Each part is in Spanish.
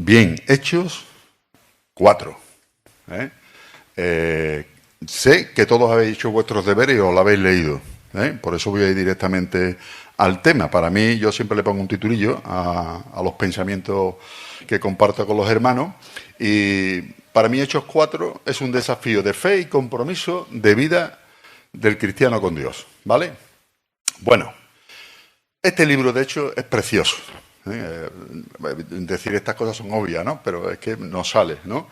Bien, Hechos 4. Sé que todos habéis hecho vuestros deberes y os lo habéis leído. Por eso voy a ir directamente al tema. Para mí, yo siempre le pongo un titulillo a los pensamientos que comparto con los hermanos. Y para mí, Hechos 4 es un desafío de fe y compromiso de vida del cristiano con Dios. ¿Vale? Bueno, este libro, de hecho, es precioso. Decir estas cosas son obvias, ¿no? Pero es que nos sale, ¿no?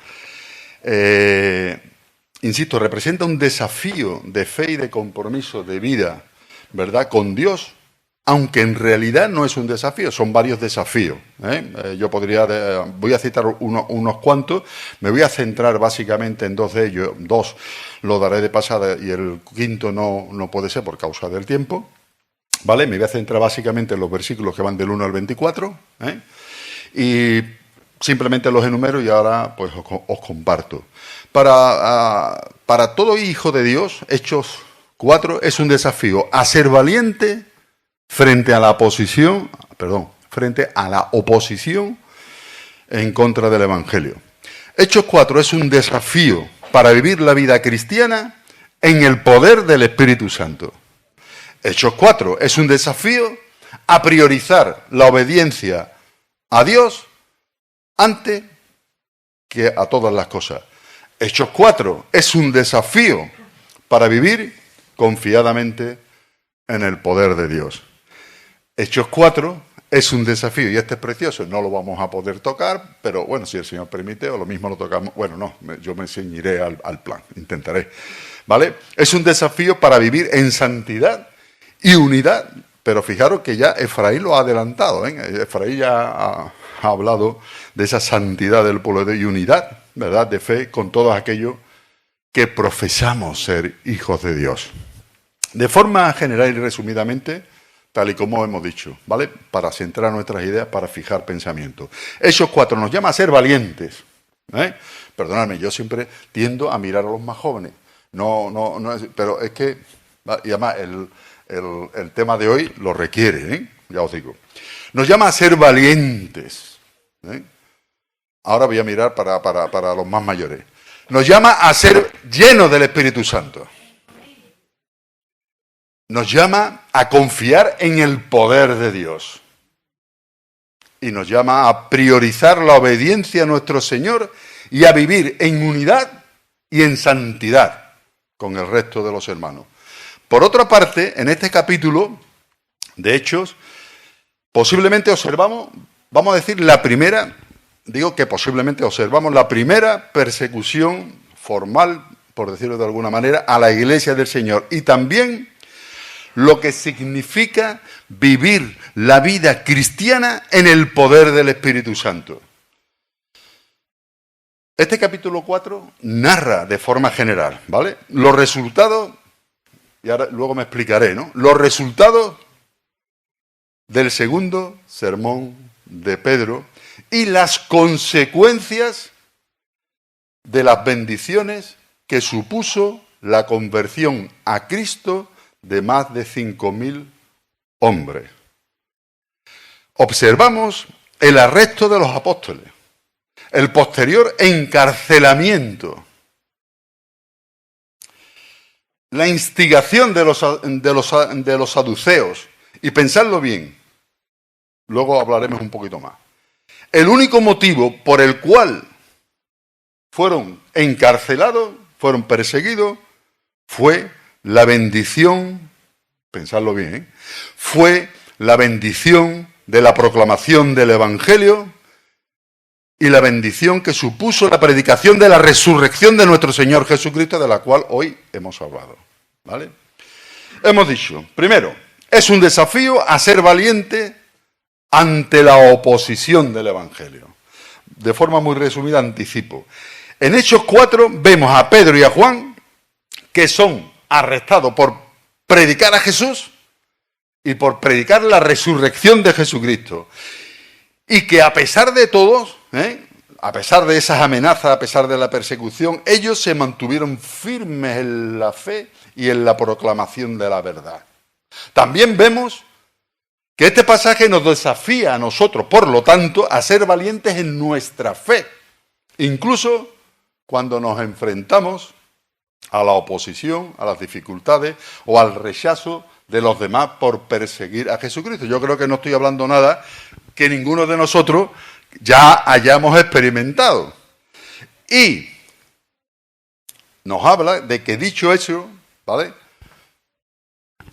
Insisto, representa un desafío de fe y de compromiso de vida, ¿verdad?, con Dios, aunque en realidad no es un desafío, son varios desafíos. Yo voy a citar unos cuantos, me voy a centrar básicamente en dos de ellos, dos lo daré de pasada y el quinto no puede ser por causa del tiempo. ¿Vale? Me voy a centrar básicamente en los versículos que van del 1 al 24, y simplemente los enumero y ahora pues os comparto. Para todo hijo de Dios, Hechos 4 es un desafío a ser valiente frente a la oposición en contra del Evangelio. Hechos 4 es un desafío para vivir la vida cristiana en el poder del Espíritu Santo. Hechos 4 es un desafío a priorizar la obediencia a Dios antes que a todas las cosas. Hechos 4 es un desafío para vivir confiadamente en el poder de Dios. Hechos 4 es un desafío, y este es precioso, no lo vamos a poder tocar, pero bueno, si el Señor permite, o lo mismo lo tocamos, bueno, no, yo me ceñiré al plan, intentaré, ¿vale? Es un desafío para vivir en santidad y unidad, pero fijaros que ya Efraín lo ha adelantado, Efraín ya ha hablado de esa santidad del pueblo de unidad, ¿verdad?, de fe con todos aquellos que profesamos ser hijos de Dios. De forma general y resumidamente, tal y como hemos dicho, ¿vale?, para centrar nuestras ideas, para fijar pensamientos. Hechos 4 nos llama a ser valientes. Perdonadme, yo siempre tiendo a mirar a los más jóvenes. Pero es que, y además, el tema de hoy lo requiere, ya os digo. Nos llama a ser valientes. Ahora voy a mirar para los más mayores. Nos llama a ser llenos del Espíritu Santo. Nos llama a confiar en el poder de Dios. Y nos llama a priorizar la obediencia a nuestro Señor y a vivir en unidad y en santidad con el resto de los hermanos. Por otra parte, en este capítulo de Hechos, posiblemente observamos, vamos a decir, observamos la primera persecución formal, por decirlo de alguna manera, a la Iglesia del Señor. Y también lo que significa vivir la vida cristiana en el poder del Espíritu Santo. Este capítulo 4 narra de forma general, ¿vale?, los resultados. Y ahora luego me explicaré, ¿no?, los resultados del segundo sermón de Pedro y las consecuencias de las bendiciones que supuso la conversión a Cristo de más de 5.000 hombres. Observamos el arresto de los apóstoles, el posterior encarcelamiento, la instigación de los saduceos, y pensadlo bien, luego hablaremos un poquito más. El único motivo por el cual fueron encarcelados, fueron perseguidos, fue la bendición, pensadlo bien, fue la bendición de la proclamación del Evangelio y la bendición que supuso la predicación de la resurrección de nuestro Señor Jesucristo, de la cual hoy hemos hablado, ¿vale? Hemos dicho, primero, es un desafío a ser valiente ante la oposición del Evangelio. De forma muy resumida, anticipo. En Hechos 4 vemos a Pedro y a Juan, que son arrestados por predicar a Jesús y por predicar la resurrección de Jesucristo. Y que a pesar de todos, a pesar de esas amenazas, a pesar de la persecución, ellos se mantuvieron firmes en la fe y en la proclamación de la verdad. También vemos que este pasaje nos desafía a nosotros, por lo tanto, a ser valientes en nuestra fe, incluso cuando nos enfrentamos a la oposición, a las dificultades o al rechazo de los demás por perseguir a Jesucristo. Yo creo que no estoy hablando nada que ninguno de nosotros ya hayamos experimentado. Y nos habla de que dicho eso, ¿vale?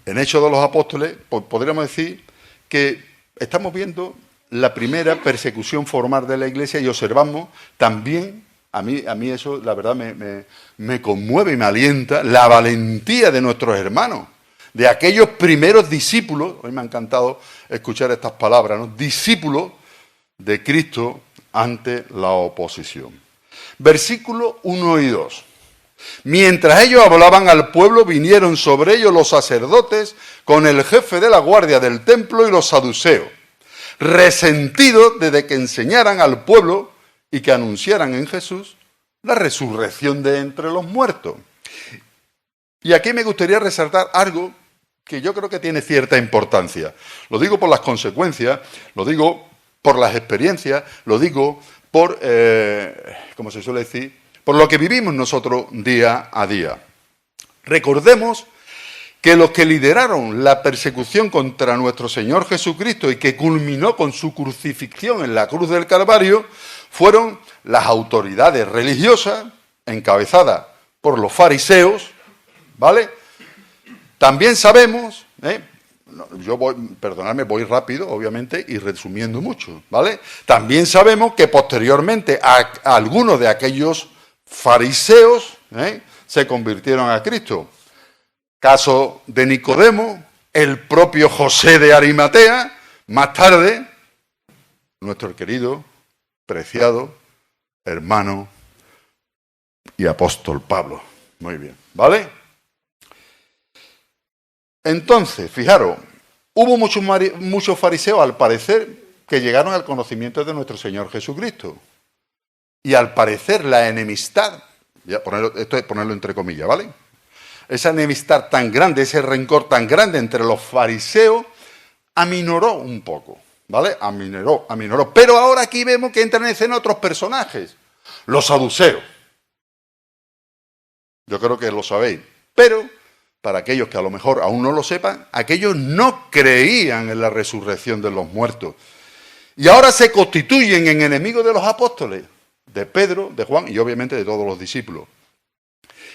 En Hechos de los Apóstoles, pues podríamos decir que estamos viendo la primera persecución formal de la Iglesia y observamos también, a mí eso la verdad me conmueve y me alienta, la valentía de nuestros hermanos, de aquellos primeros discípulos, hoy me ha encantado escuchar estas palabras, ¿no? Discípulos de Cristo ante la oposición. Versículos 1 y 2. Mientras ellos hablaban al pueblo, vinieron sobre ellos los sacerdotes con el jefe de la guardia del templo y los saduceos, resentidos desde que enseñaran al pueblo y que anunciaran en Jesús la resurrección de entre los muertos. Y aquí me gustaría resaltar algo que yo creo que tiene cierta importancia. Lo digo por las consecuencias, lo digo por las experiencias, lo digo por, como se suele decir, por lo que vivimos nosotros día a día. Recordemos que los que lideraron la persecución contra nuestro Señor Jesucristo y que culminó con su crucifixión en la cruz del Calvario fueron las autoridades religiosas encabezadas por los fariseos, ¿vale? También sabemos, perdonadme, voy rápido, obviamente, y resumiendo mucho, ¿vale? También sabemos que posteriormente a algunos de aquellos fariseos se convirtieron a Cristo. Caso de Nicodemo, el propio José de Arimatea, más tarde, nuestro querido, preciado hermano y apóstol Pablo. Muy bien, ¿vale? Entonces, fijaros, hubo muchos fariseos, al parecer, que llegaron al conocimiento de nuestro Señor Jesucristo. Y al parecer la enemistad, esto es ponerlo entre comillas, ¿vale? Esa enemistad tan grande, ese rencor tan grande entre los fariseos, aminoró un poco, ¿vale? Aminoró. Pero ahora aquí vemos que entran en escena otros personajes, los saduceos. Yo creo que lo sabéis, pero para aquellos que a lo mejor aún no lo sepan, aquellos no creían en la resurrección de los muertos. Y ahora se constituyen en enemigos de los apóstoles, de Pedro, de Juan y obviamente de todos los discípulos,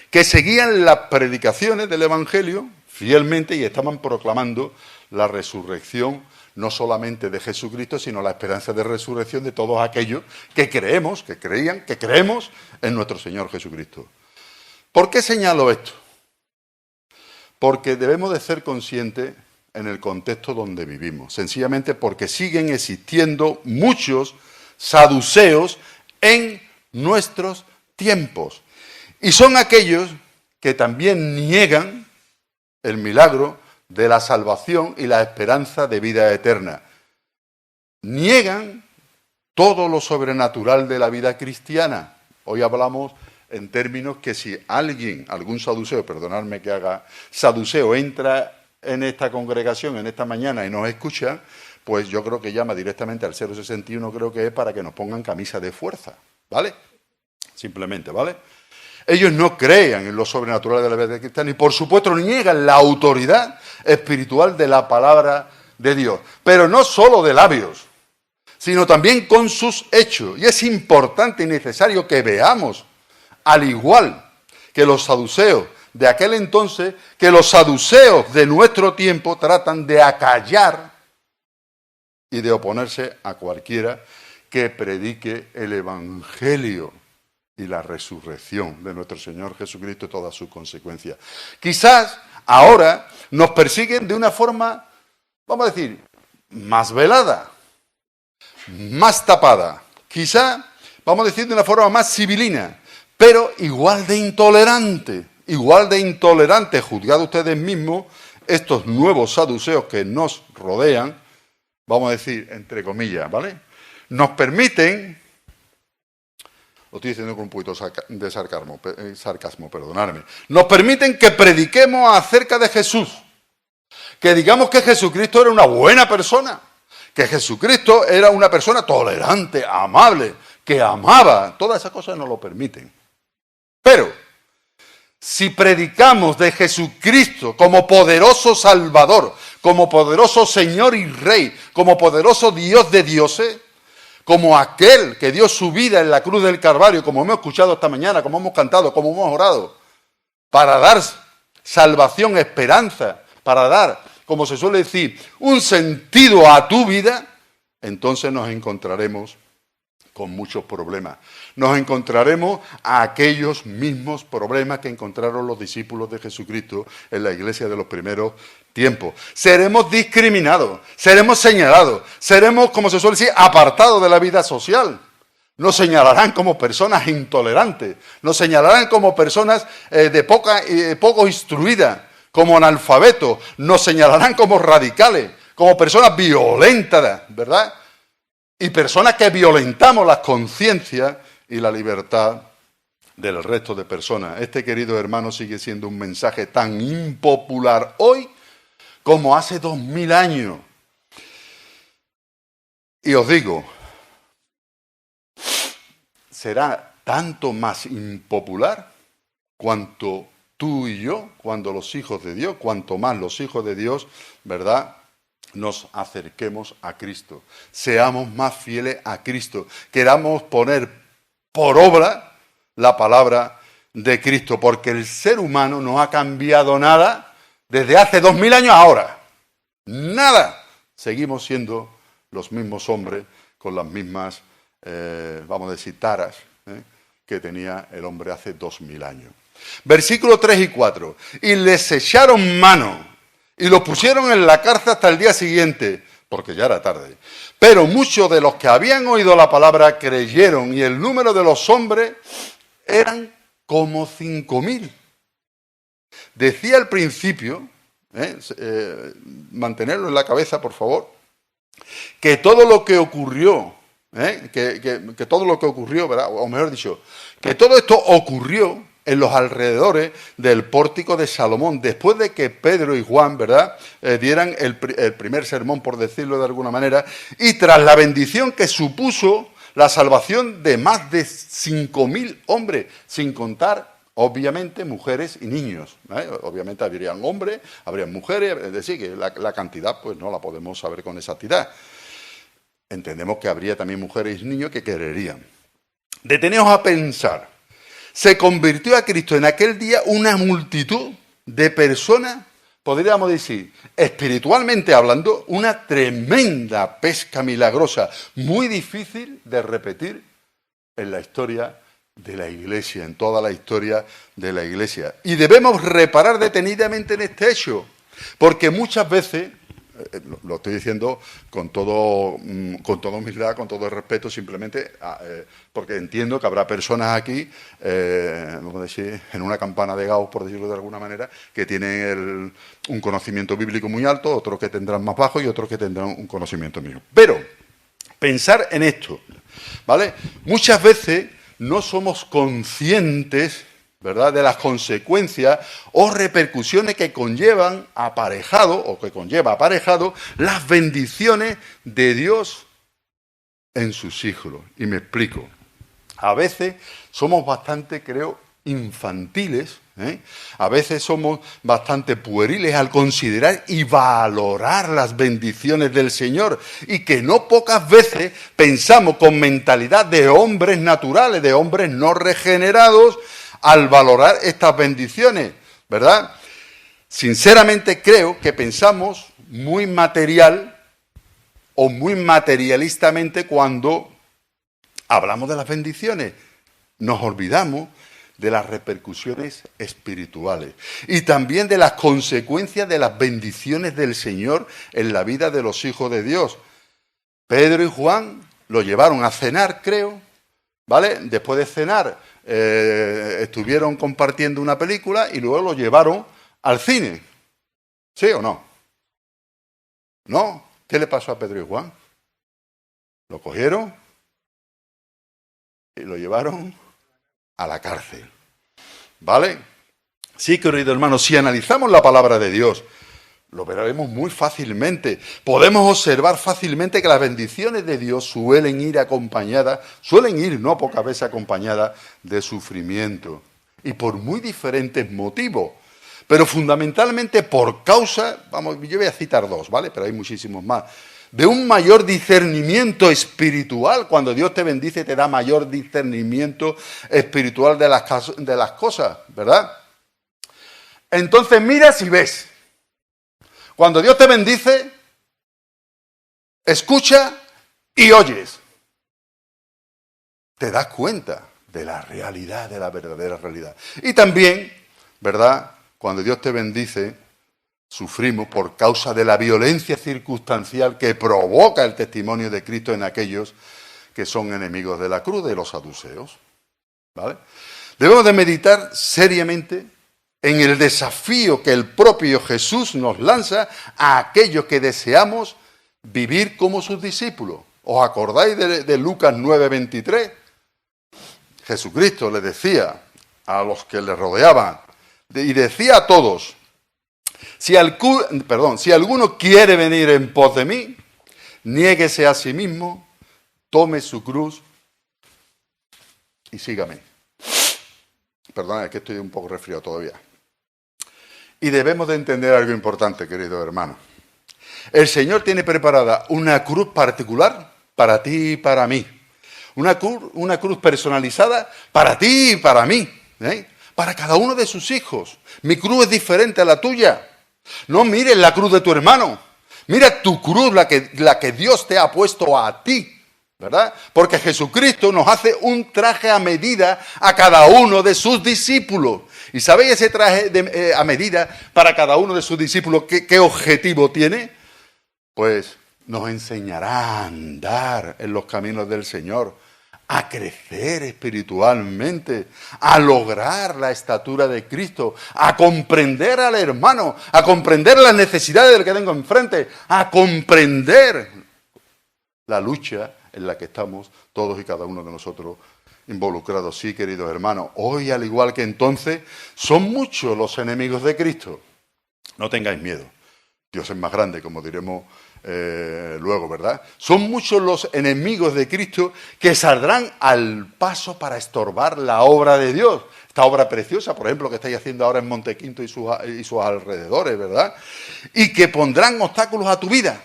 que seguían las predicaciones del Evangelio fielmente y estaban proclamando la resurrección no solamente de Jesucristo, sino la esperanza de resurrección de todos aquellos que creemos, que creían, que creemos en nuestro Señor Jesucristo. ¿Por qué señalo esto? Porque debemos de ser conscientes en el contexto donde vivimos, sencillamente porque siguen existiendo muchos saduceos en nuestros tiempos. Y son aquellos que también niegan el milagro de la salvación y la esperanza de vida eterna. Niegan todo lo sobrenatural de la vida cristiana. Hoy hablamos en términos que si algún saduceo, perdonadme que haga saduceo, entra en esta congregación, en esta mañana y nos escucha, pues yo creo que llama directamente al 061, creo que es para que nos pongan camisa de fuerza, ¿vale? Simplemente, ¿vale? Ellos no creen en lo sobrenatural de la vida cristiana y por supuesto niegan la autoridad espiritual de la palabra de Dios, pero no solo de labios, sino también con sus hechos. Y es importante y necesario que veamos, al igual que los saduceos de aquel entonces, que los saduceos de nuestro tiempo tratan de acallar y de oponerse a cualquiera que predique el Evangelio y la resurrección de nuestro Señor Jesucristo y todas sus consecuencias. Quizás ahora nos persiguen de una forma, vamos a decir, más velada, más tapada, quizás, vamos a decir, de una forma más civilina, pero igual de intolerante, juzgad ustedes mismos, estos nuevos saduceos que nos rodean, vamos a decir, entre comillas, ¿vale? Nos permiten, lo estoy diciendo con un poquito de sarcasmo, perdonadme, nos permiten que prediquemos acerca de Jesús, Que digamos que Jesucristo era una buena persona, que Jesucristo era una persona tolerante, amable, que amaba. Todas esas cosas no lo permiten. Pero si predicamos de Jesucristo como poderoso Salvador, como poderoso Señor y Rey, como poderoso Dios de dioses, como aquel que dio su vida en la cruz del Calvario, como hemos escuchado esta mañana, como hemos cantado, como hemos orado, para dar salvación, esperanza, para dar, como se suele decir, un sentido a tu vida, entonces nos encontraremos con muchos problemas. Nos encontraremos a aquellos mismos problemas que encontraron los discípulos de Jesucristo en la iglesia de los primeros tiempos. Seremos discriminados, seremos señalados, seremos, como se suele decir, apartados de la vida social. Nos señalarán como personas intolerantes, nos señalarán como personas poco instruidas, como analfabetos, nos señalarán como radicales, como personas violentas, ¿verdad? Y personas que violentamos las conciencias y la libertad del resto de personas. Este, querido hermano, sigue siendo un mensaje tan impopular hoy como hace 2000 años. Y os digo, será tanto más impopular cuanto tú y yo, cuando los hijos de Dios, cuanto más los hijos de Dios, ¿verdad?, nos acerquemos a Cristo, seamos más fieles a Cristo, queramos poner por obra la palabra de Cristo, porque el ser humano no ha cambiado nada desde hace 2000 años a ahora. Nada. Seguimos siendo los mismos hombres con las mismas, vamos a decir, taras que tenía el hombre hace 2000 años. Versículos 3 y 4. Y les echaron mano y lo pusieron en la cárcel hasta el día siguiente, porque ya era tarde. Pero muchos de los que habían oído la palabra creyeron, y el número de los hombres eran como 5000. Decía al principio, mantenerlo en la cabeza, por favor, que todo lo que ocurrió, que todo lo que ocurrió, ¿verdad?, o mejor dicho, que todo esto ocurrió en los alrededores del pórtico de Salomón, después de que Pedro y Juan, ¿verdad?, dieran el primer sermón, por decirlo de alguna manera, y tras la bendición que supuso la salvación de más de 5000 hombres, sin contar, obviamente, mujeres y niños. Obviamente habrían hombres, habrían mujeres, es decir, que la cantidad pues no la podemos saber con exactitud. Entendemos que habría también mujeres y niños que quererían. Deteneos a pensar. Se convirtió a Cristo en aquel día una multitud de personas, podríamos decir, espiritualmente hablando, una tremenda pesca milagrosa, muy difícil de repetir en la historia de la Iglesia, en toda la historia de la Iglesia. Y debemos reparar detenidamente en este hecho, porque muchas veces, lo estoy diciendo con toda humildad, con todo el respeto, simplemente porque entiendo que habrá personas aquí, vamos a decir, en una campana de Gauss, por decirlo de alguna manera, que tienen un conocimiento bíblico muy alto, otros que tendrán más bajo y otros que tendrán un conocimiento mío. Pero pensar en esto, ¿vale? Muchas veces no somos conscientes, ¿verdad?, de las consecuencias o repercusiones que conlleva aparejado las bendiciones de Dios en sus hijos. Y me explico. A veces somos bastante, creo, infantiles, a veces somos bastante pueriles al considerar y valorar las bendiciones del Señor, y que no pocas veces pensamos con mentalidad de hombres naturales, de hombres no regenerados, al valorar estas bendiciones, ¿verdad? Sinceramente creo que pensamos muy material o muy materialistamente cuando hablamos de las bendiciones. Nos olvidamos de las repercusiones espirituales y también de las consecuencias de las bendiciones del Señor en la vida de los hijos de Dios. Pedro y Juan lo llevaron a cenar, creo, ¿vale? Después de cenar, estuvieron compartiendo una película y luego lo llevaron al cine. ¿Sí o no? ¿No? ¿Qué le pasó a Pedro y Juan? Lo cogieron y lo llevaron a la cárcel. ¿Vale? Sí, querido hermano, si analizamos la palabra de Dios, Lo veremos muy fácilmente. Podemos observar fácilmente que las bendiciones de Dios suelen ir, no pocas veces acompañadas de sufrimiento. Y por muy diferentes motivos. Pero fundamentalmente por causa, yo voy a citar dos, ¿vale? Pero hay muchísimos más. De un mayor discernimiento espiritual. Cuando Dios te bendice, te da mayor discernimiento espiritual de las cosas, ¿verdad? Entonces mira si ves. Cuando Dios te bendice, escucha y oyes. Te das cuenta de la realidad, de la verdadera realidad. Y también, ¿verdad? Cuando Dios te bendice, sufrimos por causa de la violencia circunstancial que provoca el testimonio de Cristo en aquellos que son enemigos de la cruz, de los saduceos. ¿Vale? Debemos de meditar seriamente en el desafío que el propio Jesús nos lanza a aquellos que deseamos vivir como sus discípulos. ¿Os acordáis de Lucas 9:23? Jesucristo le decía a los que le rodeaban, y decía a todos, si alguno quiere venir en pos de mí, niéguese a sí mismo, tome su cruz y sígame. Perdona, es que estoy un poco resfriado todavía. Y debemos de entender algo importante, queridos hermanos. El Señor tiene preparada una cruz particular para ti y para mí. Una cruz personalizada para ti y para mí. Para cada uno de sus hijos. Mi cruz es diferente a la tuya. No mires la cruz de tu hermano. Mira tu cruz, la que Dios te ha puesto a ti. ¿Verdad? Porque Jesucristo nos hace un traje a medida a cada uno de sus discípulos. ¿Y sabéis ese traje a medida para cada uno de sus discípulos qué objetivo tiene? Pues nos enseñará a andar en los caminos del Señor, a crecer espiritualmente, a lograr la estatura de Cristo, a comprender al hermano, a comprender las necesidades del que tengo enfrente, a comprender la lucha en la que estamos todos y cada uno de nosotros involucrados. Sí, queridos hermanos, hoy, al igual que entonces, son muchos los enemigos de Cristo. No tengáis miedo. Dios es más grande, como diremos luego, ¿verdad? Son muchos los enemigos de Cristo que saldrán al paso para estorbar la obra de Dios. Esta obra preciosa, por ejemplo, que estáis haciendo ahora en Montequinto y sus alrededores, ¿verdad? Y que pondrán obstáculos a tu vida.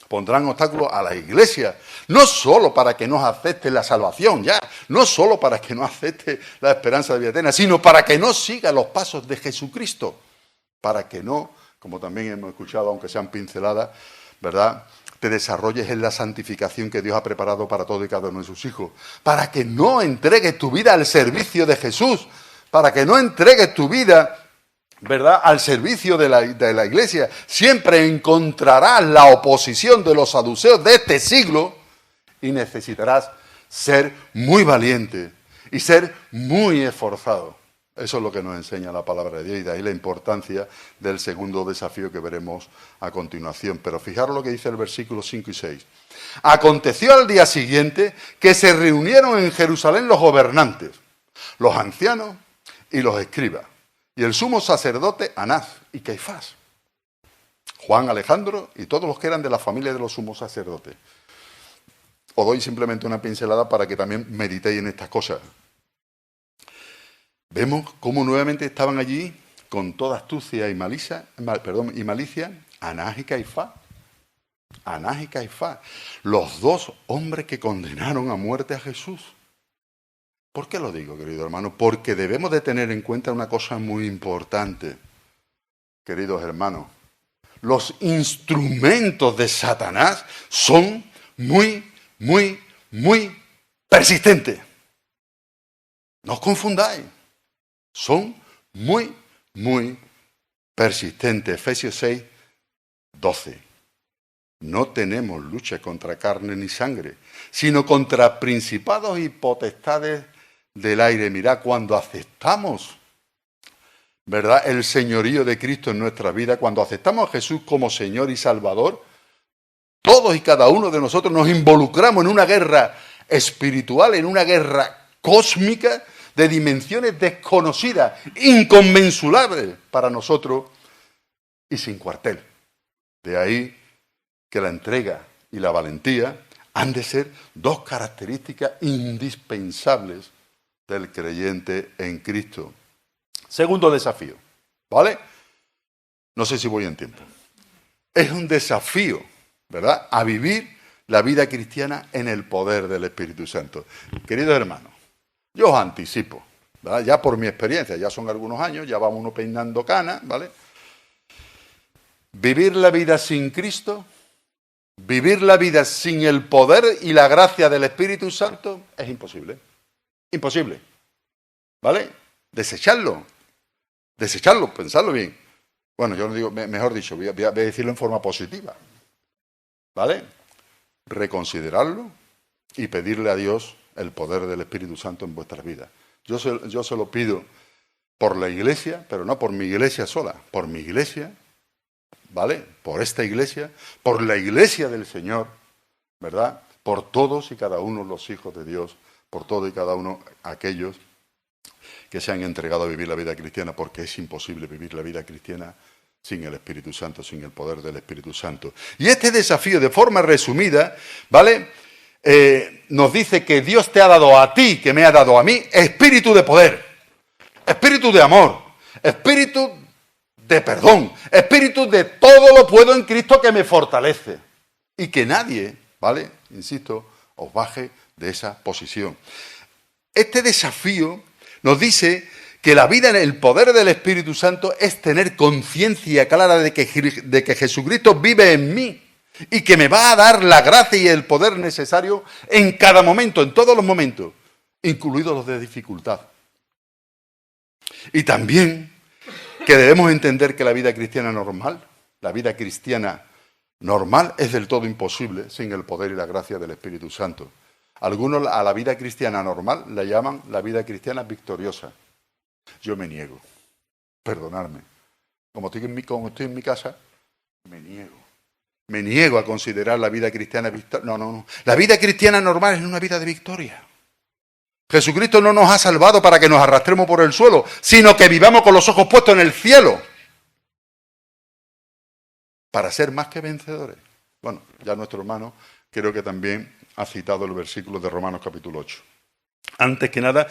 Pondrán obstáculos a la iglesia, no solo para que no acepte la salvación ya, no solo para que no acepte la esperanza de vida eterna, sino para que no siga los pasos de Jesucristo, para que no, como también hemos escuchado, aunque sean pinceladas, ¿verdad?, te desarrolles en la santificación que Dios ha preparado para todo y cada uno de sus hijos, para que no entregues tu vida al servicio de Jesús, para que no entregues tu vida, ¿verdad?, al servicio de la iglesia. Siempre encontrarás la oposición de los saduceos de este siglo y necesitarás ser muy valiente y ser muy esforzado. Eso es lo que nos enseña la palabra de Dios y de ahí la importancia del segundo desafío que veremos a continuación. Pero fijaros lo que dice el versículo 5 y 6. Aconteció al día siguiente que se reunieron en Jerusalén los gobernantes, los ancianos y los escribas, y el sumo sacerdote Anás y Caifás, Juan, Alejandro y todos los que eran de la familia de los sumos sacerdotes. Os doy simplemente una pincelada para que también meditéis en estas cosas. Vemos cómo nuevamente estaban allí con toda astucia y malicia, Anás y Caifás. Anás y Caifás, los dos hombres que condenaron a muerte a Jesús. ¿Por qué lo digo, querido hermano? Porque debemos de tener en cuenta una cosa muy importante, queridos hermanos. Los instrumentos de Satanás son muy persistentes. No os confundáis. Son muy persistentes. Efesios 6, 12. No tenemos lucha contra carne ni sangre, sino contra principados y potestades del aire. Mirad, cuando aceptamos, ¿verdad?, el señorío de Cristo en nuestra vida, cuando aceptamos a Jesús como Señor y Salvador, todos y cada uno de nosotros nos involucramos en una guerra espiritual, en una guerra cósmica de dimensiones desconocidas, inconmensurables para nosotros, y sin cuartel. De ahí que la entrega y la valentía han de ser dos características indispensables del creyente en Cristo. Segundo desafío, ¿vale? No sé si voy en tiempo. Es un desafío, ¿verdad?, a vivir la vida cristiana en el poder del Espíritu Santo. Queridos hermanos, yo os anticipo, ¿verdad?, ya por mi experiencia, ya son algunos años, ya vamos uno peinando canas, ¿vale? Vivir la vida sin Cristo, vivir la vida sin el poder y la gracia del Espíritu Santo es imposible. Imposible. ¿Vale? Desecharlo, pensarlo bien. Bueno, yo no digo, mejor dicho, voy a decirlo en forma positiva. ¿Vale? Reconsiderarlo y pedirle a Dios el poder del Espíritu Santo en vuestras vidas. Yo se lo pido por la iglesia, pero no por mi iglesia sola, por mi iglesia, ¿vale? Por esta iglesia, por la iglesia del Señor, ¿verdad? Por todos y cada uno los hijos de Dios, por todos y cada uno aquellos que se han entregado a vivir la vida cristiana, porque es imposible vivir la vida cristiana sin el Espíritu Santo, sin el poder del Espíritu Santo. Y este desafío, de forma resumida, ¿vale?, nos dice que Dios te ha dado a ti, que me ha dado a mí, espíritu de poder, espíritu de amor, espíritu de perdón, espíritu de todo lo puedo en Cristo que me fortalece. Y que nadie, ¿vale?, insisto, os baje de esa posición. Este desafío nos dice que la vida en el poder del Espíritu Santo es tener conciencia clara de que Jesucristo vive en mí y que me va a dar la gracia y el poder necesario en cada momento, en todos los momentos, incluidos los de dificultad. Y también que debemos entender que la vida cristiana normal, la vida cristiana normal es del todo imposible sin el poder y la gracia del Espíritu Santo. Algunos a la vida cristiana normal la llaman la vida cristiana victoriosa. Yo me niego, perdonadme. Como estoy en mi casa, me niego a considerar la vida cristiana victoriosa. No. La vida cristiana normal es una vida de victoria. Jesucristo no nos ha salvado para que nos arrastremos por el suelo, sino que vivamos con los ojos puestos en el cielo, para ser más que vencedores. Bueno, ya nuestro hermano creo que también ha citado el versículo de Romanos capítulo 8. Antes que nada,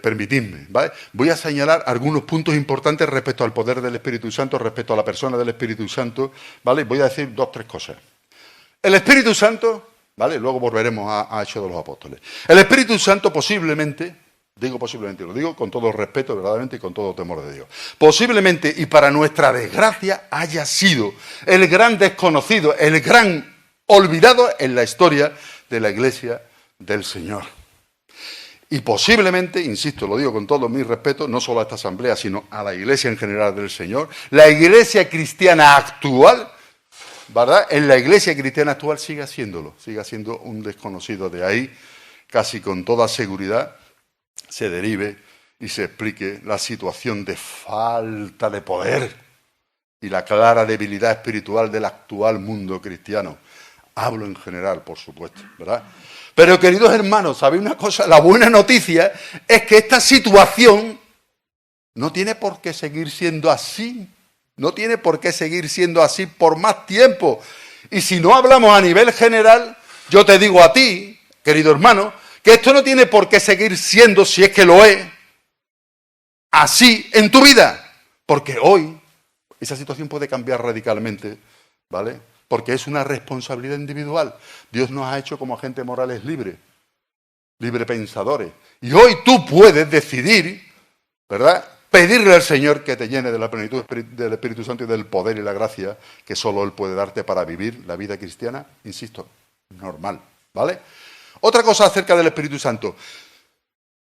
permitidme, ¿vale?, voy a señalar algunos puntos importantes respecto al poder del Espíritu Santo, respecto a la persona del Espíritu Santo, ¿vale? Voy a decir 2 o 3 cosas. El Espíritu Santo, ¿vale?, luego volveremos a Hechos de los Apóstoles. El Espíritu Santo posiblemente, lo digo con todo respeto, verdaderamente, y con todo temor de Dios, posiblemente, y para nuestra desgracia, haya sido el gran desconocido, el gran olvidado en la historia de la Iglesia del Señor. Y posiblemente, insisto, lo digo con todo mi respeto, no solo a esta asamblea, sino a la Iglesia en general del Señor, la Iglesia cristiana actual, ¿verdad?, en la Iglesia cristiana actual sigue siendo un desconocido. De ahí, casi con toda seguridad, se derive y se explique la situación de falta de poder y la clara debilidad espiritual del actual mundo cristiano. Hablo en general, por supuesto, ¿verdad? Pero, queridos hermanos, ¿sabéis una cosa? La buena noticia es que esta situación no tiene por qué seguir siendo así. No tiene por qué seguir siendo así por más tiempo. Y si no hablamos a nivel general, yo te digo a ti, querido hermano, que esto no tiene por qué seguir siendo, si es que lo es, así en tu vida. Porque hoy esa situación puede cambiar radicalmente, ¿vale? Porque es una responsabilidad individual. Dios nos ha hecho como agentes morales libres, libre pensadores. Y hoy tú puedes decidir, ¿verdad?, pedirle al Señor que te llene de la plenitud del Espíritu Santo y del poder y la gracia que solo Él puede darte para vivir la vida cristiana, insisto, normal, ¿vale? Otra cosa acerca del Espíritu Santo.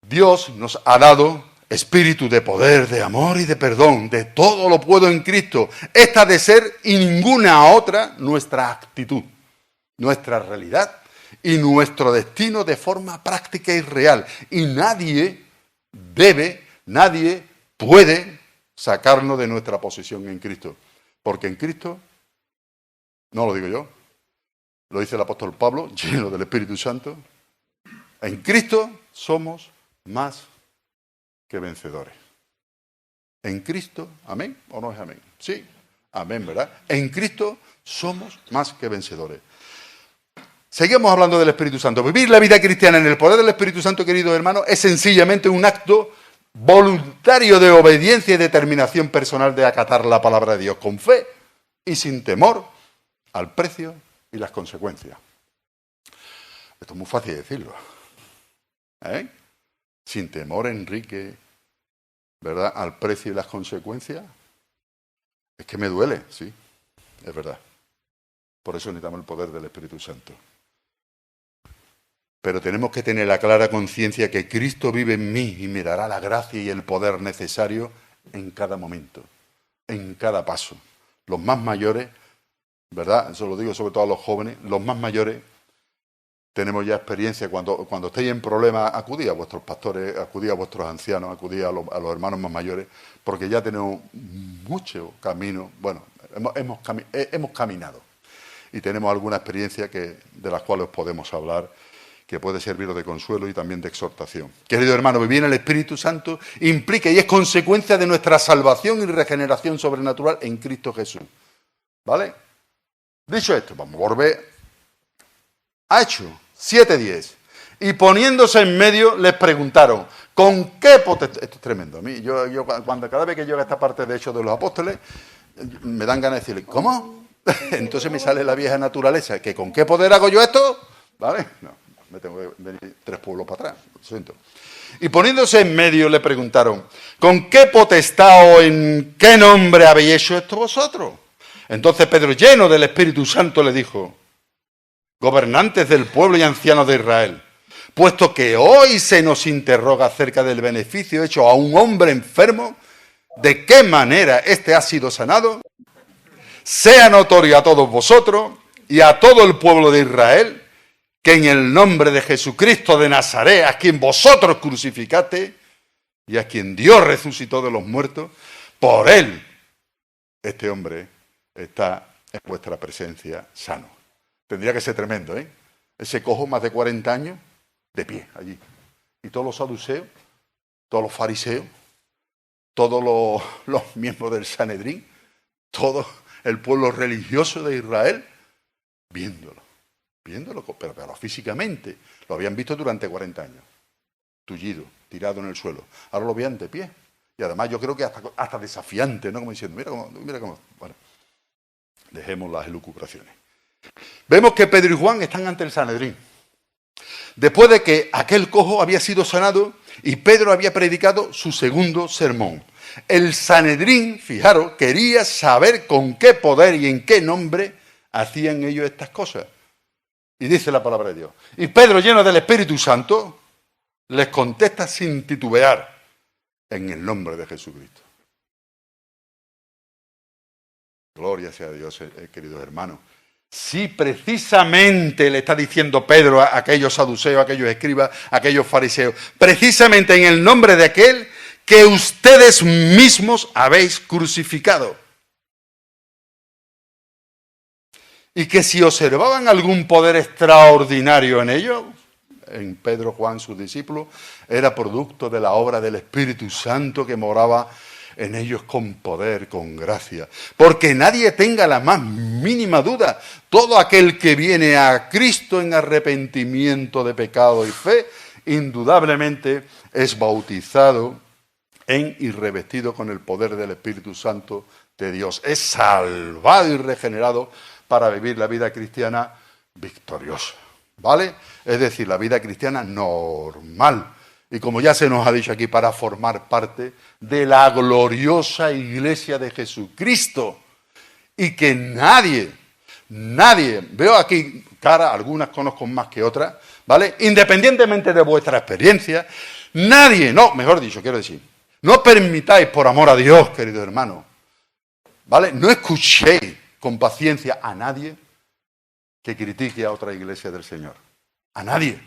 Dios nos ha dado espíritu de poder, de amor y de perdón. De todo lo puedo en Cristo. Esta de ser y ninguna otra nuestra actitud, nuestra realidad y nuestro destino de forma práctica y real. Y nadie puede sacarnos de nuestra posición en Cristo. Porque en Cristo, no lo digo yo, lo dice el apóstol Pablo, lleno del Espíritu Santo, en Cristo somos más que vencedores. En Cristo, ¿amén o no es amén? Sí, amén, ¿verdad? En Cristo somos más que vencedores. Seguimos hablando del Espíritu Santo. Vivir la vida cristiana en el poder del Espíritu Santo, queridos hermanos, es sencillamente un acto voluntario de obediencia y determinación personal de acatar la palabra de Dios con fe y sin temor al precio y las consecuencias. Esto es muy fácil decirlo. Sin temor, Enrique, ¿verdad?, al precio y las consecuencias. Es que me duele, sí, es verdad. Por eso necesitamos el poder del Espíritu Santo. Pero tenemos que tener la clara conciencia que Cristo vive en mí y me dará la gracia y el poder necesario en cada momento, en cada paso. Los más mayores, ¿verdad?, eso lo digo sobre todo a los jóvenes, los más mayores tenemos ya experiencia. Cuando estéis en problemas, acudid a vuestros pastores, acudid a vuestros ancianos, acudid a los hermanos más mayores, porque ya tenemos mucho camino. Bueno, hemos caminado y tenemos alguna experiencia de las cuales os podemos hablar, que puede serviros de consuelo y también de exhortación. Querido hermano, vivir en el Espíritu Santo implica y es consecuencia de nuestra salvación y regeneración sobrenatural en Cristo Jesús. ¿Vale? Dicho esto, vamos a volver a Hechos 7:10. Y poniéndose en medio, les preguntaron, ¿con qué potestad? Esto es tremendo. A mí, cada vez que llega esta parte de Hechos de los Apóstoles, me dan ganas de decirle, ¿cómo? Entonces me sale la vieja naturaleza, ¿que con qué poder hago yo esto? ¿Vale? No. Me tengo que venir 3 pueblos para atrás, lo siento. Y poniéndose en medio le preguntaron, ¿con qué potestad o en qué nombre habéis hecho esto vosotros? Entonces Pedro, lleno del Espíritu Santo, le dijo, gobernantes del pueblo y ancianos de Israel, puesto que hoy se nos interroga acerca del beneficio hecho a un hombre enfermo, ¿de qué manera éste ha sido sanado? Sea notorio a todos vosotros y a todo el pueblo de Israel, que en el nombre de Jesucristo de Nazaret, a quien vosotros crucificaste y a quien Dios resucitó de los muertos, por él este hombre está en vuestra presencia sano. Tendría que ser tremendo, ¿eh? Ese cojo, más de 40 años, de pie allí. Y todos los saduceos, todos los fariseos, todos los miembros del Sanedrín, todo el pueblo religioso de Israel, viéndolo, pero físicamente. Lo habían visto durante 40 años, tullido, tirado en el suelo. Ahora lo veían de pie. Y además yo creo que hasta desafiante, ¿no? Como diciendo, mira cómo. Bueno, dejemos las elucubraciones. Vemos que Pedro y Juan están ante el Sanedrín. Después de que aquel cojo había sido sanado y Pedro había predicado su segundo sermón. El Sanedrín, fijaros, quería saber con qué poder y en qué nombre hacían ellos estas cosas. Y dice la palabra de Dios. Y Pedro, lleno del Espíritu Santo, les contesta sin titubear, en el nombre de Jesucristo. Gloria sea a Dios, queridos hermanos. Sí, precisamente le está diciendo Pedro a aquellos saduceos, a aquellos escribas, a aquellos fariseos, precisamente en el nombre de aquel que ustedes mismos habéis crucificado. Y que si observaban algún poder extraordinario en ellos, en Pedro, Juan, sus discípulos, era producto de la obra del Espíritu Santo que moraba en ellos con poder, con gracia. Porque nadie tenga la más mínima duda, todo aquel que viene a Cristo en arrepentimiento de pecado y fe, indudablemente es bautizado en y revestido con el poder del Espíritu Santo de Dios. Es salvado y regenerado para vivir la vida cristiana victoriosa, ¿vale? Es decir, la vida cristiana normal. Y como ya se nos ha dicho aquí, para formar parte de la gloriosa iglesia de Jesucristo. Y que nadie, veo aquí caras, algunas conozco más que otras, ¿vale? Independientemente de vuestra experiencia, no permitáis, por amor a Dios, queridos hermanos, ¿vale? No escuchéis con paciencia a nadie que critique a otra iglesia del Señor. A nadie.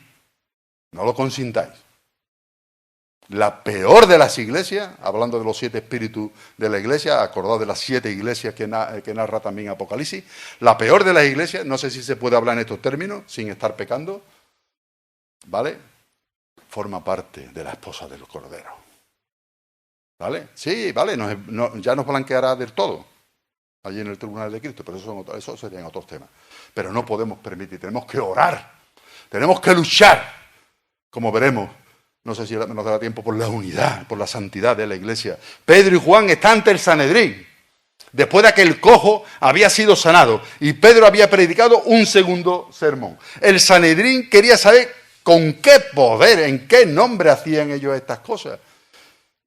No lo consintáis. La peor de las iglesias, hablando de los 7 espíritus de la iglesia, acordado de las 7 iglesias que narra también Apocalipsis, la peor de las iglesias, no sé si se puede hablar en estos términos, sin estar pecando, ¿vale? Forma parte de la esposa del Cordero. ¿Vale? Sí, vale, ya nos blanqueará del todo allí en el Tribunal de Cristo, pero eso serían otros temas. Pero no podemos permitir, tenemos que orar, tenemos que luchar, como veremos. No sé si nos dará tiempo, por la unidad, por la santidad de la Iglesia. Pedro y Juan están ante el Sanedrín, después de que el cojo había sido sanado y Pedro había predicado un segundo sermón. El Sanedrín quería saber con qué poder, en qué nombre hacían ellos estas cosas.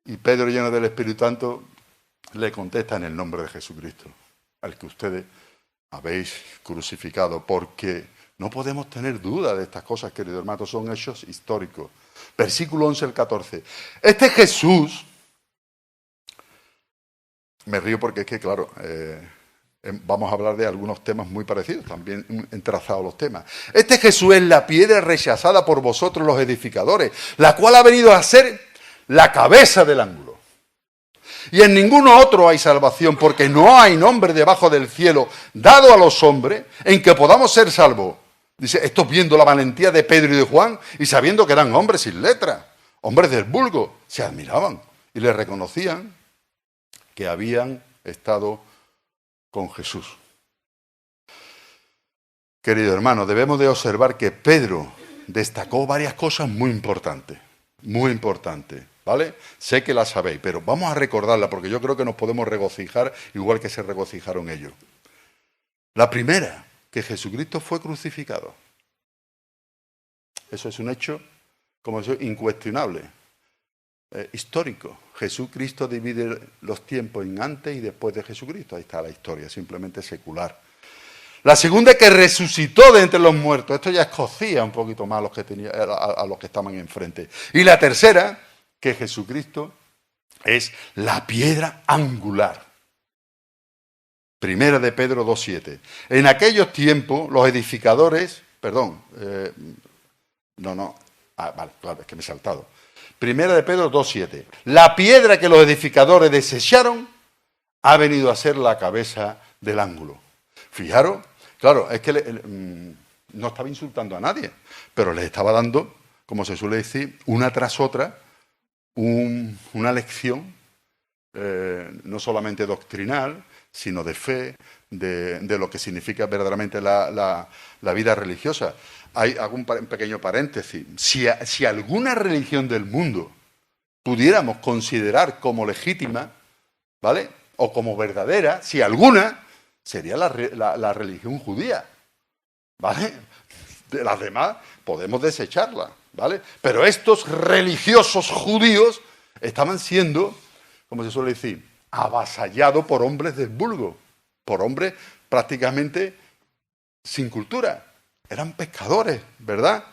Y Pedro, lleno del Espíritu Santo, le contesta: en el nombre de Jesucristo, al que ustedes habéis crucificado, porque no podemos tener duda de estas cosas, queridos hermanos, son hechos históricos. Versículo 11 al 14. Este Jesús, me río porque es que, claro, vamos a hablar de algunos temas muy parecidos, también entrelazados los temas. Este Jesús es la piedra rechazada por vosotros los edificadores, la cual ha venido a ser la cabeza del ángulo. Y en ninguno otro hay salvación, porque no hay nombre debajo del cielo dado a los hombres en que podamos ser salvos. Dice, esto viendo la valentía de Pedro y de Juan y sabiendo que eran hombres sin letra, hombres del vulgo, se admiraban y le reconocían que habían estado con Jesús. Querido hermano, debemos de observar que Pedro destacó varias cosas muy importantes, ¿vale? Sé que las sabéis, pero vamos a recordarla porque yo creo que nos podemos regocijar igual que se regocijaron ellos. La primera, que Jesucristo fue crucificado. Eso es un hecho, como eso, incuestionable, histórico. Jesucristo divide los tiempos en antes y después de Jesucristo. Ahí está la historia, simplemente secular. La segunda, que resucitó de entre los muertos. Esto ya escocía un poquito más a los que estaban enfrente. Y la tercera, que Jesucristo es la piedra angular. Primera de Pedro 2:7. En aquellos tiempos los edificadores, vale, claro, es que me he saltado. Primera de Pedro 2:7. La piedra que los edificadores desecharon ha venido a ser la cabeza del ángulo. Fijaros, claro, es que no estaba insultando a nadie, pero les estaba dando, como se suele decir, una tras otra, una lección, no solamente doctrinal, sino de fe, de lo que significa verdaderamente la vida religiosa. Hago un pequeño paréntesis. Si alguna religión del mundo pudiéramos considerar como legítima, ¿vale?, o como verdadera, si alguna, sería la religión judía, ¿vale? De las demás podemos desecharla, ¿vale? Pero estos religiosos judíos estaban siendo, como se suele decir, avasallados por hombres del vulgo, por hombres prácticamente sin cultura. Eran pescadores, ¿verdad?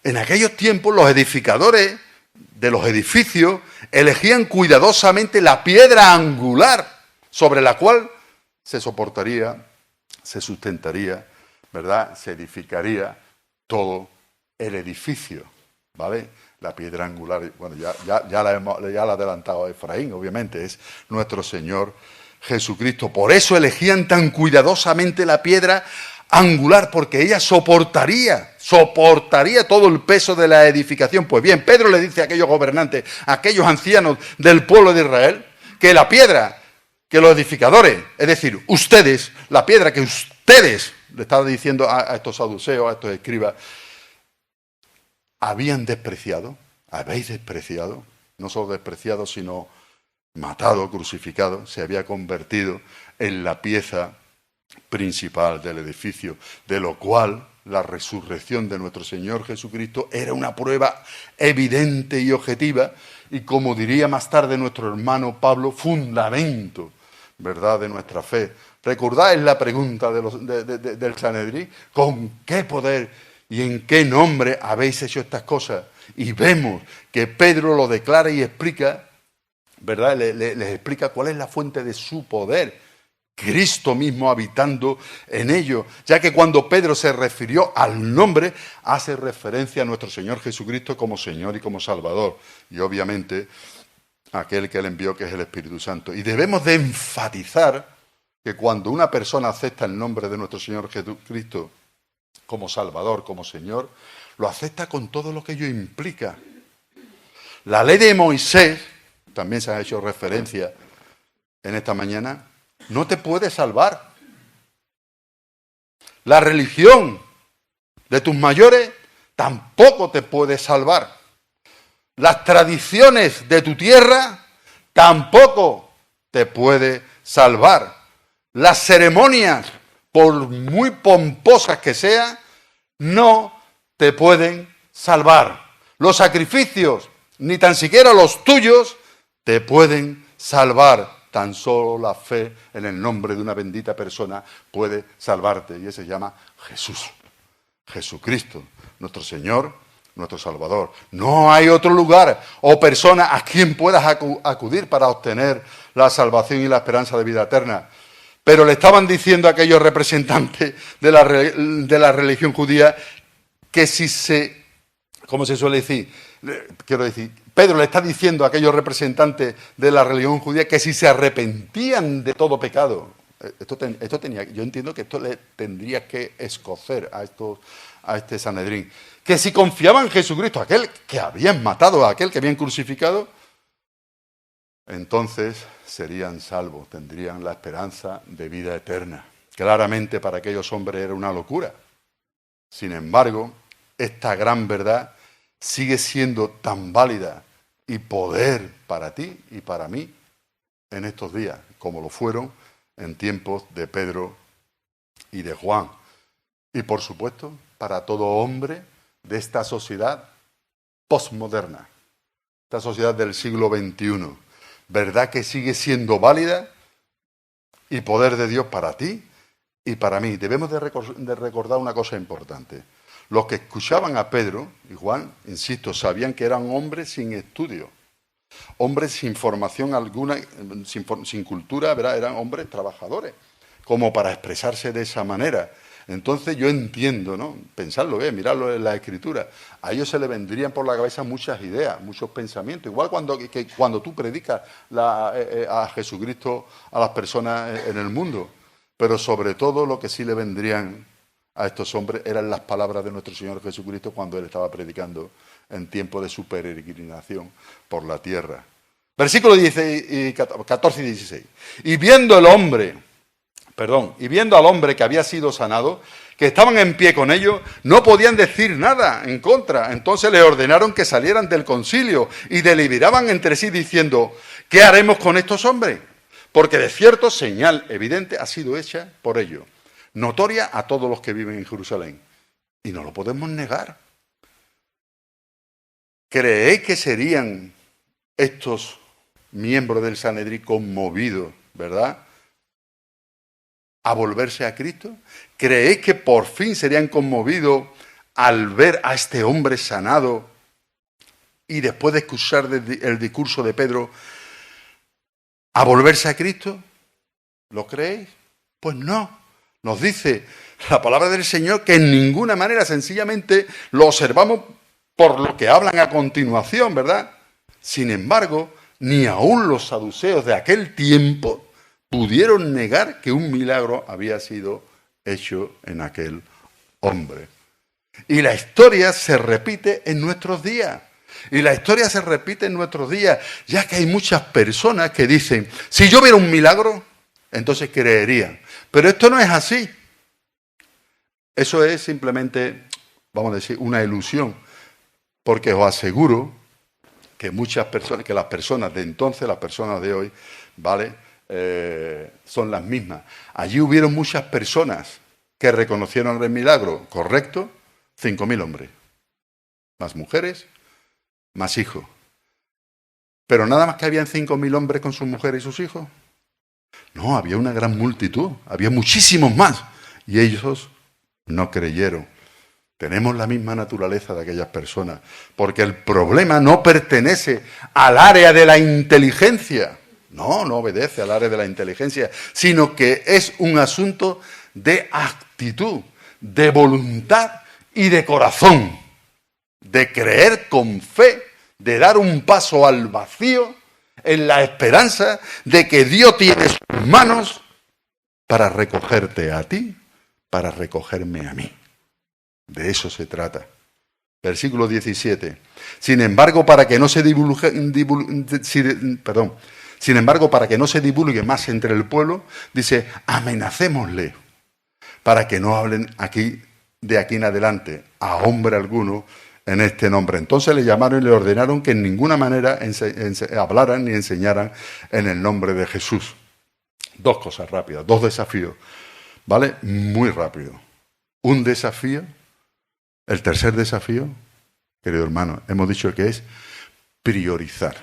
En aquellos tiempos los edificadores de los edificios elegían cuidadosamente la piedra angular sobre la cual se soportaría, se sustentaría, ¿verdad?, se edificaría todo el edificio, ¿vale? La piedra angular, bueno, ya la ha adelantado Efraín, obviamente, es nuestro Señor Jesucristo. Por eso elegían tan cuidadosamente la piedra angular, porque ella soportaría todo el peso de la edificación. Pues bien, Pedro le dice a aquellos gobernantes, a aquellos ancianos del pueblo de Israel, que la piedra, que los edificadores, es decir, ustedes, la piedra que ustedes, le estaba diciendo a estos saduceos, a estos escribas, habían despreciado, habéis despreciado, no solo despreciado, sino matado, crucificado, se había convertido en la pieza principal del edificio, de lo cual la resurrección de nuestro Señor Jesucristo era una prueba evidente y objetiva, y como diría más tarde nuestro hermano Pablo, fundamento, ¿verdad?, de nuestra fe. ¿Recordáis la pregunta del Sanedrín? ¿Con qué poder y en qué nombre habéis hecho estas cosas? Y vemos que Pedro lo declara y explica, ¿verdad? Les explica cuál es la fuente de su poder. Cristo mismo habitando en ellos, ya que cuando Pedro se refirió al nombre, hace referencia a nuestro Señor Jesucristo como Señor y como Salvador, y obviamente aquel que Él envió, que es el Espíritu Santo. Y debemos de enfatizar que cuando una persona acepta el nombre de nuestro Señor Jesucristo como Salvador, como Señor, lo acepta con todo lo que ello implica. La ley de Moisés, también se ha hecho referencia en esta mañana, no te puede salvar. La religión de tus mayores tampoco te puede salvar. Las tradiciones de tu tierra tampoco te puede salvar. Las ceremonias, por muy pomposas que sean, no te pueden salvar. Los sacrificios, ni tan siquiera los tuyos, te pueden salvar. Tan solo la fe en el nombre de una bendita persona puede salvarte. Y ese se llama Jesús. Jesucristo, nuestro Señor, nuestro Salvador. No hay otro lugar o persona a quien puedas acudir para obtener la salvación y la esperanza de vida eterna. Pero le estaban diciendo a aquellos representantes de la religión judía que si se, ¿cómo se suele decir? Quiero decir, Pedro le está diciendo a aquellos representantes de la religión judía que si se arrepentían de todo pecado, esto tenía, yo entiendo que esto le tendría que escocer a este Sanedrín, que si confiaban en Jesucristo, aquel que habían matado, a aquel que habían crucificado, entonces serían salvos, tendrían la esperanza de vida eterna. Claramente para aquellos hombres era una locura. Sin embargo, esta gran verdad sigue siendo tan válida y poder para ti y para mí en estos días, como lo fueron en tiempos de Pedro y de Juan. Y por supuesto, para todo hombre de esta sociedad postmoderna, esta sociedad del siglo XXI. ¿Verdad que sigue siendo válida y poder de Dios para ti y para mí? Debemos de recordar una cosa importante. Los que escuchaban a Pedro y Juan, insisto, sabían que eran hombres sin estudio, hombres sin formación alguna, sin cultura, ¿verdad? Eran hombres trabajadores, como para expresarse de esa manera. Entonces yo entiendo, ¿no? Pensadlo bien, miradlo en la Escritura. A ellos se les vendrían por la cabeza muchas ideas, muchos pensamientos. Igual cuando tú predicas a Jesucristo a las personas en el mundo. Pero sobre todo lo que sí le vendrían a estos hombres eran las palabras de nuestro Señor Jesucristo cuando Él estaba predicando en tiempo de su peregrinación por la tierra. Versículos 14 y 16. Y viendo al hombre que había sido sanado, que estaban en pie con ellos, no podían decir nada en contra. Entonces le ordenaron que salieran del concilio y deliberaban entre sí diciendo, ¿qué haremos con estos hombres? Porque de cierto señal evidente ha sido hecha por ellos, notoria a todos los que viven en Jerusalén. Y no lo podemos negar. ¿Creéis que serían estos miembros del Sanedrín conmovidos, verdad?, a volverse a Cristo? ¿Creéis que por fin serían conmovidos al ver a este hombre sanado y después de escuchar el discurso de Pedro a volverse a Cristo? ¿Lo creéis? Pues no. Nos dice la palabra del Señor que en ninguna manera, sencillamente lo observamos por lo que hablan a continuación, ¿verdad? Sin embargo, ni aun los saduceos de aquel tiempo pudieron negar que un milagro había sido hecho en aquel hombre. Y la historia se repite en nuestros días. Ya que hay muchas personas que dicen, si yo viera un milagro, entonces creerían. Pero esto no es así. Eso es simplemente, vamos a decir, una ilusión. Porque os aseguro que muchas personas, que las personas de entonces, las personas de hoy, ¿vale?, son las mismas. Allí hubieron muchas personas que reconocieron el milagro, ¿correcto? 5.000 hombres, más mujeres, más hijos. Pero nada más que habían 5.000 hombres con sus mujeres y sus hijos. No, había una gran multitud, había muchísimos más. Y ellos no creyeron. Tenemos la misma naturaleza de aquellas personas, porque el problema no pertenece al área de la inteligencia. No obedece al área de la inteligencia, sino que es un asunto de actitud, de voluntad y de corazón, de creer con fe, de dar un paso al vacío en la esperanza de que Dios tiene sus manos para recogerte a ti, para recogerme a mí. De eso se trata. Versículo 17. Sin embargo, para que no se divulgue, sin embargo, para que no se divulgue más entre el pueblo, dice, amenacémosle, para que no hablen de aquí en adelante a hombre alguno en este nombre. Entonces le llamaron y le ordenaron que en ninguna manera hablaran ni enseñaran en el nombre de Jesús. Dos cosas rápidas, dos desafíos, ¿vale? Muy rápido. Un desafío, el tercer desafío, querido hermano, hemos dicho que es priorizar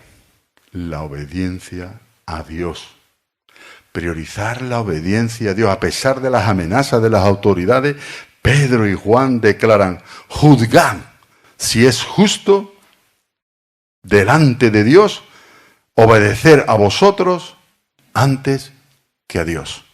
la obediencia a Dios. Priorizar la obediencia a Dios. A pesar de las amenazas de las autoridades, Pedro y Juan declaran, juzgad si es justo delante de Dios obedecer a vosotros antes que a Dios.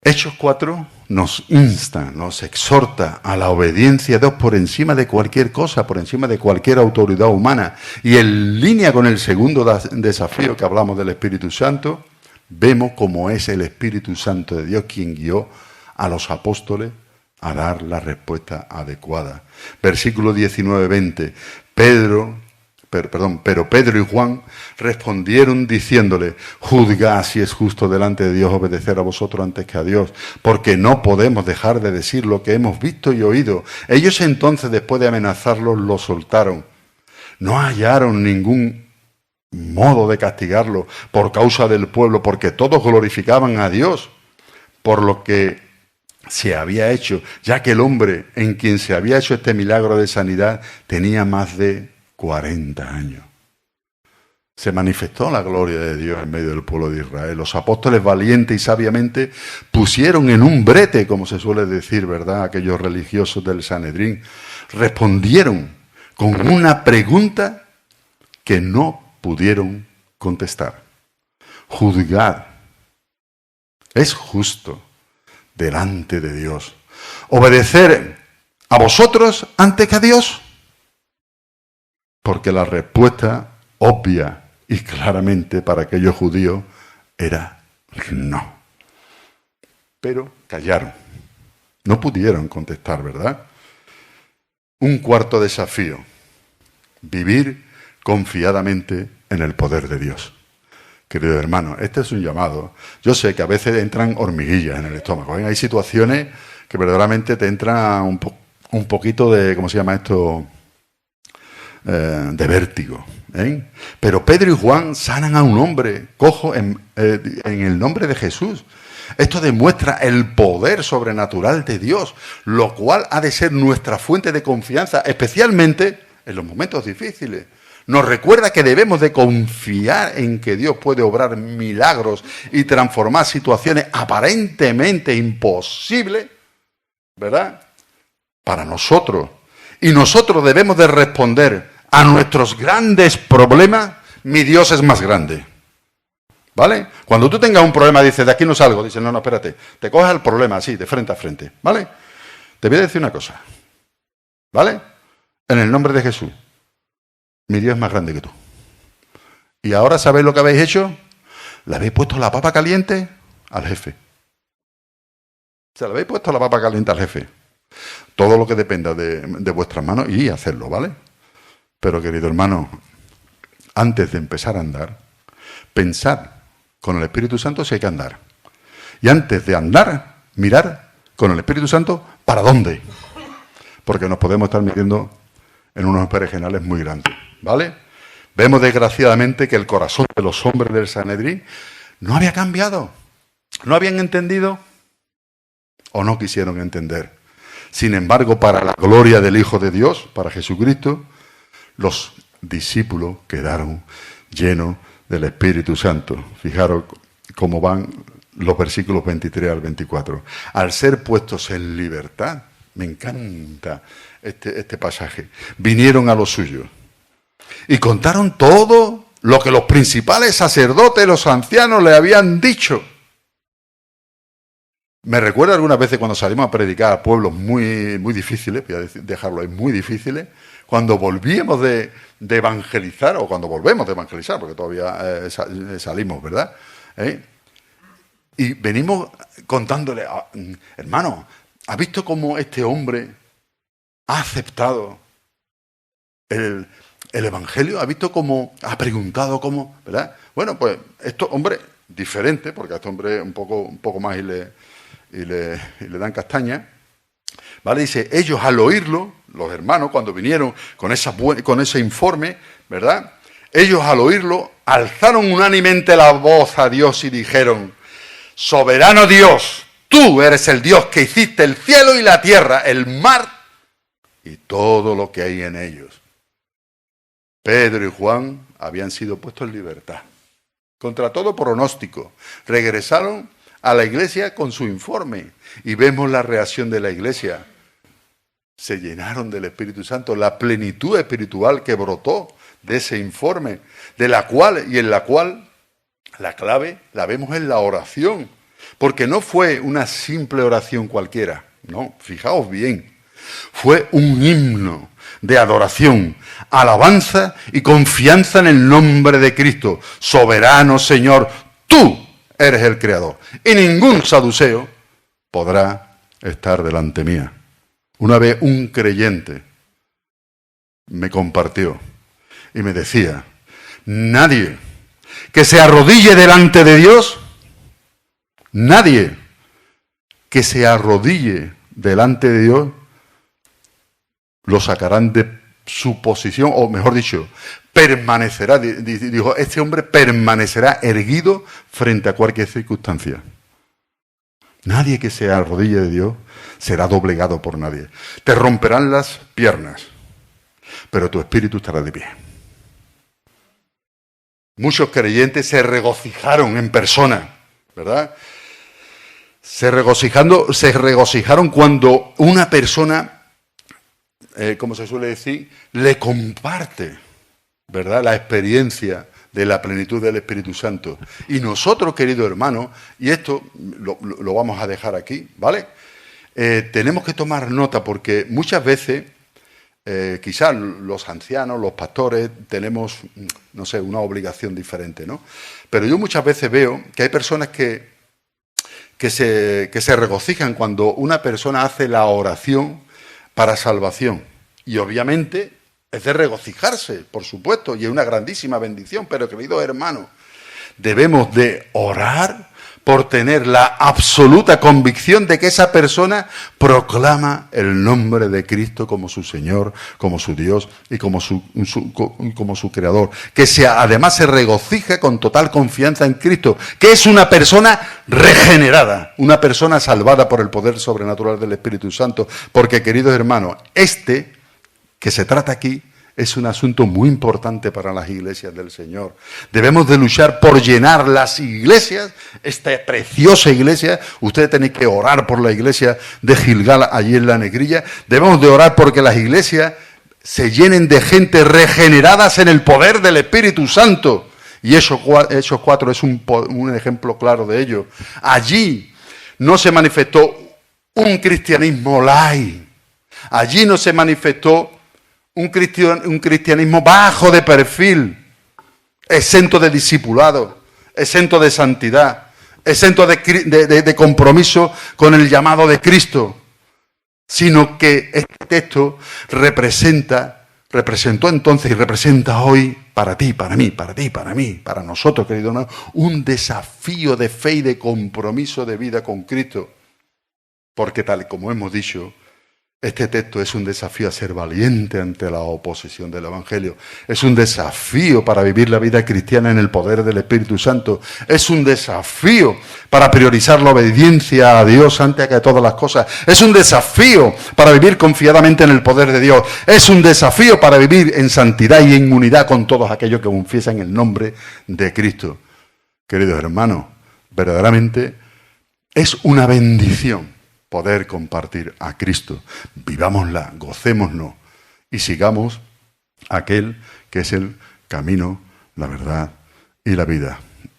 Hechos 4 nos insta, nos exhorta a la obediencia a Dios por encima de cualquier cosa, por encima de cualquier autoridad humana. Y en línea con el segundo desafío que hablamos del Espíritu Santo, vemos cómo es el Espíritu Santo de Dios quien guió a los apóstoles a dar la respuesta adecuada. Versículo 19-20. Pero Pedro y Juan respondieron diciéndole, juzgad si es justo delante de Dios obedecer a vosotros antes que a Dios, porque no podemos dejar de decir lo que hemos visto y oído. Ellos entonces, después de amenazarlos, lo soltaron. No hallaron ningún modo de castigarlo por causa del pueblo, porque todos glorificaban a Dios por lo que se había hecho, ya que el hombre en quien se había hecho este milagro de sanidad tenía más de 40 años. Se manifestó la gloria de Dios en medio del pueblo de Israel. Los apóstoles valiente y sabiamente pusieron en un brete, como se suele decir, ¿verdad?, aquellos religiosos del Sanedrín. Respondieron con una pregunta que no pudieron contestar. Juzgad. Es justo delante de Dios obedecer a vosotros antes que a Dios. Porque la respuesta obvia y claramente para aquellos judíos era no. Pero callaron. No pudieron contestar, ¿verdad? Un cuarto desafío. Vivir confiadamente en el poder de Dios. Querido hermano, este es un llamado. Yo sé que a veces entran hormiguillas en el estómago. Hay situaciones que verdaderamente te entran un poquito de, ¿cómo se llama esto?, de vértigo. Pero Pedro y Juan sanan a un hombre cojo en el nombre de Jesús. Esto demuestra el poder sobrenatural de Dios, lo cual ha de ser nuestra fuente de confianza, especialmente en los momentos difíciles. Nos recuerda que debemos de confiar en que Dios puede obrar milagros y transformar situaciones aparentemente imposibles, ¿verdad?, para nosotros. Y nosotros debemos de responder a nuestros grandes problemas, mi Dios es más grande. ¿Vale? Cuando tú tengas un problema, dices, de aquí no salgo. Dices, no, espérate. Te coges el problema así, de frente a frente. ¿Vale? Te voy a decir una cosa. ¿Vale? En el nombre de Jesús. Mi Dios es más grande que tú. Y ahora, ¿sabéis lo que habéis hecho? Le habéis puesto la papa caliente al jefe. Se le habéis puesto la papa caliente al jefe. Todo lo que dependa de vuestras manos y hacerlo, ¿vale? Pero, querido hermano, antes de empezar a andar, pensad con el Espíritu Santo si hay que andar. Y antes de andar, mirar con el Espíritu Santo para dónde. Porque nos podemos estar metiendo en unos perejenales muy grandes, ¿vale? Vemos desgraciadamente que el corazón de los hombres del Sanedrín no había cambiado. No habían entendido o no quisieron entender. Sin embargo, para la gloria del Hijo de Dios, para Jesucristo, los discípulos quedaron llenos del Espíritu Santo. Fijaros cómo van los versículos 23 al 24. Al ser puestos en libertad, me encanta este pasaje, vinieron a los suyos y contaron todo lo que los principales sacerdotes, los ancianos le habían dicho. Me recuerda algunas veces cuando salimos a predicar a pueblos muy, muy difíciles, voy a dejarlo ahí, muy difíciles, cuando volvíamos de evangelizar, o cuando volvemos de evangelizar, porque todavía salimos, ¿verdad? Y venimos contándole, hermano, ¿has visto cómo este hombre ha aceptado el Evangelio, ha visto cómo, ha preguntado cómo, ¿verdad? Bueno, pues esto, hombre, diferente, porque a este hombre un poco más y le dan castaña, ¿vale? Dice, ellos al oírlo, los hermanos, cuando vinieron con ese informe, ¿verdad? Ellos al oírlo, alzaron unánimemente la voz a Dios y dijeron, soberano Dios, tú eres el Dios que hiciste el cielo y la tierra, el mar y todo lo que hay en ellos. Pedro y Juan habían sido puestos en libertad. Contra todo pronóstico, regresaron a la iglesia con su informe y vemos la reacción de la iglesia. Se llenaron del Espíritu Santo, la plenitud espiritual que brotó de ese informe, en la cual la clave la vemos en la oración, porque no fue una simple oración cualquiera, no, fijaos bien, fue un himno de adoración, alabanza y confianza en el nombre de Cristo. Soberano Señor, tú eres el Creador, y ningún saduceo podrá estar delante mía. Una vez un creyente me compartió y me decía, nadie que se arrodille delante de Dios, nadie que se arrodille delante de Dios, lo sacarán de su posición, o mejor dicho, permanecerá, dijo, este hombre permanecerá erguido frente a cualquier circunstancia. Nadie que se arrodille de Dios será doblegado por nadie. Te romperán las piernas, pero tu espíritu estará de pie. Muchos creyentes se regocijaron en persona, ¿verdad? Se regocijaron cuando una persona, como se suele decir, le comparte, ¿verdad?, la experiencia de la plenitud del Espíritu Santo. Y nosotros, queridos hermanos, y esto lo vamos a dejar aquí, ¿vale? Tenemos que tomar nota porque muchas veces, quizás los ancianos, los pastores, tenemos, no sé, una obligación diferente, ¿no? Pero yo muchas veces veo que hay personas que se regocijan cuando una persona hace la oración para salvación. Y obviamente es de regocijarse, por supuesto, y es una grandísima bendición, pero queridos hermanos, debemos de orar por tener la absoluta convicción de que esa persona proclama el nombre de Cristo como su Señor, como su Dios y como su Creador. Que además se regocija con total confianza en Cristo, que es una persona regenerada, una persona salvada por el poder sobrenatural del Espíritu Santo. Porque, queridos hermanos, que se trata aquí, es un asunto muy importante para las iglesias del Señor. Debemos de luchar por llenar las iglesias, esta preciosa iglesia. Ustedes tenéis que orar por la iglesia de Gilgal, allí en la Negrilla. Debemos de orar porque las iglesias se llenen de gente regeneradas en el poder del Espíritu Santo. Y Hechos 4 es un ejemplo claro de ello. Allí no se manifestó un cristianismo light. Allí no se manifestó un cristianismo bajo de perfil, exento de discipulado, exento de santidad, exento de compromiso con el llamado de Cristo, sino que este texto representó entonces y representa hoy para ti, para mí, para nosotros, queridos hermanos, un desafío de fe y de compromiso de vida con Cristo, porque tal como hemos dicho, este texto es un desafío a ser valiente ante la oposición del Evangelio. Es un desafío para vivir la vida cristiana en el poder del Espíritu Santo. Es un desafío para priorizar la obediencia a Dios antes que todas las cosas. Es un desafío para vivir confiadamente en el poder de Dios. Es un desafío para vivir en santidad y en unidad con todos aquellos que confiesan el nombre de Cristo. Queridos hermanos, verdaderamente es una bendición poder compartir a Cristo. Vivámosla, gocémonos y sigamos aquel que es el camino, la verdad y la vida.